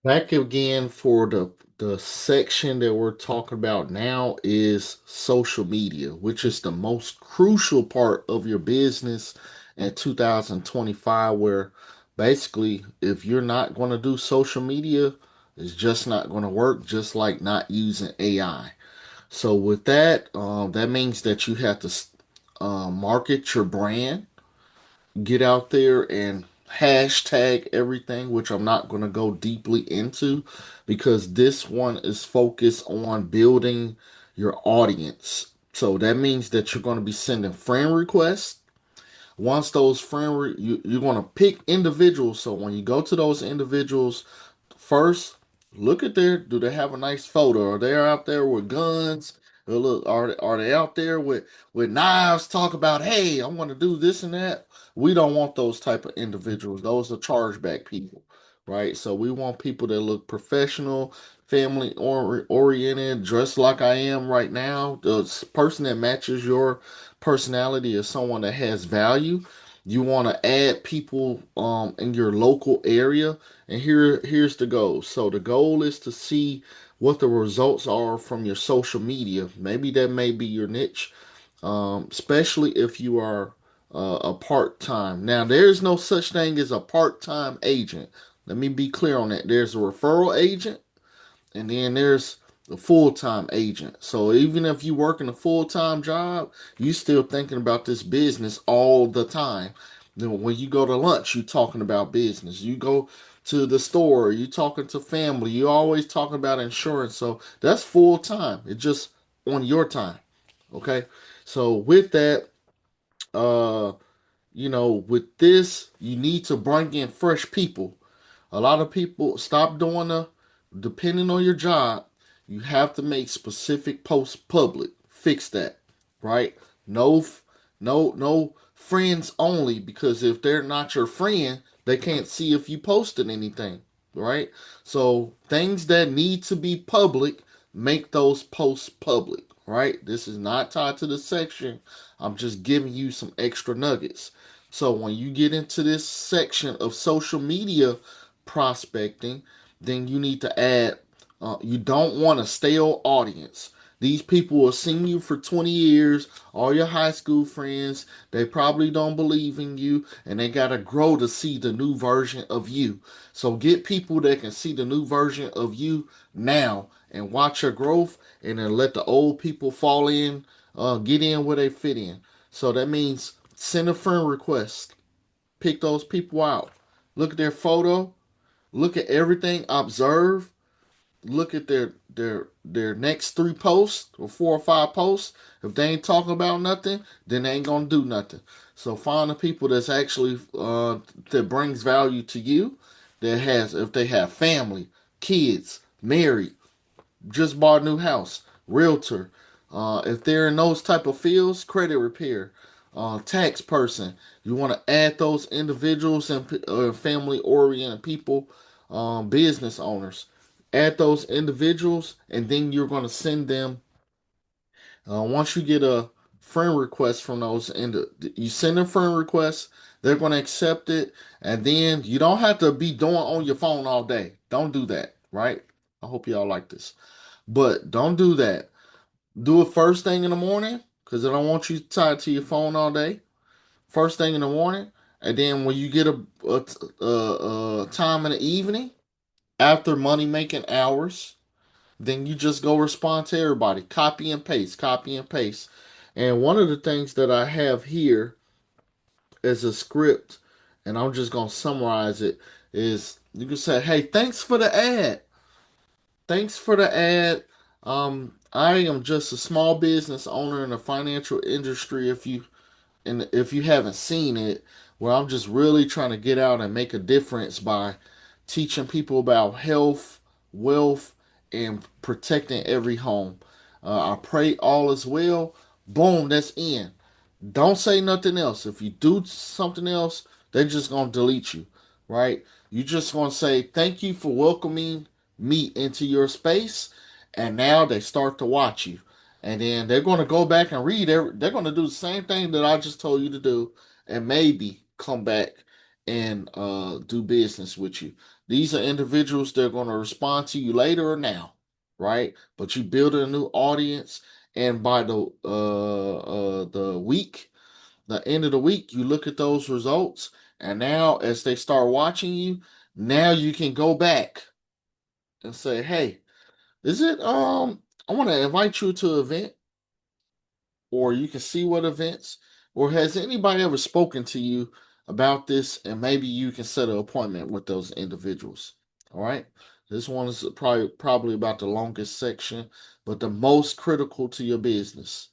Back again for the section that we're talking about now is social media, which is the most crucial part of your business in 2025, where basically if you're not going to do social media, it's just not going to work, just like not using AI. So with that, that means that you have to market your brand, get out there and hashtag everything, which I'm not going to go deeply into because this one is focused on building your audience. So that means that you're going to be sending friend requests. Once those you're going to pick individuals. So when you go to those individuals, first, look at do they have a nice photo? Are they out there with guns? Or look, are they out there with knives? Talk about, hey, I want to do this and that. We don't want those type of individuals. Those are chargeback people, right? So we want people that look professional, family oriented, dressed like I am right now. The person that matches your personality is someone that has value. You want to add people in your local area, and here's the goal. So the goal is to see what the results are from your social media. Maybe that may be your niche, especially if you are a part time. Now, there's no such thing as a part time agent. Let me be clear on that. There's a referral agent, and then there's a full-time agent. So even if you work in a full-time job, you still thinking about this business all the time. Then when you go to lunch, you talking about business. You go to the store, you talking to family. You always talking about insurance. So that's full time. It's just on your time. Okay. So with that, uh, with this, you need to bring in fresh people. A lot of people stop doing depending on your job, you have to make specific posts public. Fix that, right? No, no friends only, because if they're not your friend, they can't see if you posted anything, right? So things that need to be public, make those posts public, right? This is not tied to the section. I'm just giving you some extra nuggets. So when you get into this section of social media prospecting, then you need to add, you don't want a stale audience. These people have seen you for 20 years, all your high school friends. They probably don't believe in you, and they got to grow to see the new version of you. So get people that can see the new version of you now and watch your growth, and then let the old people fall in, get in where they fit in. So that means send a friend request, pick those people out, look at their photo, look at everything, observe, look at their next three posts or four or five posts. If they ain't talking about nothing, then they ain't gonna do nothing. So find the people that's actually that brings value to you. That has, if they have family, kids, married, just bought a new house, realtor. If they're in those type of fields, credit repair, tax person, you want to add those individuals and family oriented people, business owners. Add those individuals, and then you're going to send them. Once you get a friend request from those, and you send a friend request, they're going to accept it, and then you don't have to be doing on your phone all day. Don't do that, right? I hope y'all like this. But don't do that. Do it first thing in the morning, because I don't want you tied to your phone all day. First thing in the morning, and then when you get a time in the evening after money making hours, then you just go respond to everybody. Copy and paste, copy and paste. And one of the things that I have here as a script, and I'm just gonna summarize it, is you can say, "Hey, thanks for the ad. Thanks for the ad. I am just a small business owner in the financial industry. If you haven't seen it, where I'm just really trying to get out and make a difference by teaching people about health, wealth, and protecting every home. I pray all is well. Boom, that's in. Don't say nothing else. If you do something else, they're just gonna delete you, right? You just gonna say thank you for welcoming me into your space, and now they start to watch you, and then they're gonna go back and read. They're gonna do the same thing that I just told you to do, and maybe come back and do business with you. These are individuals that are going to respond to you later or now, right? But you build a new audience, and by the week, the end of the week, you look at those results, and now as they start watching you, now you can go back and say, "Hey, is it I want to invite you to an event, or you can see what events, or has anybody ever spoken to you about this, and maybe you can set an appointment with those individuals." All right. This one is probably about the longest section, but the most critical to your business.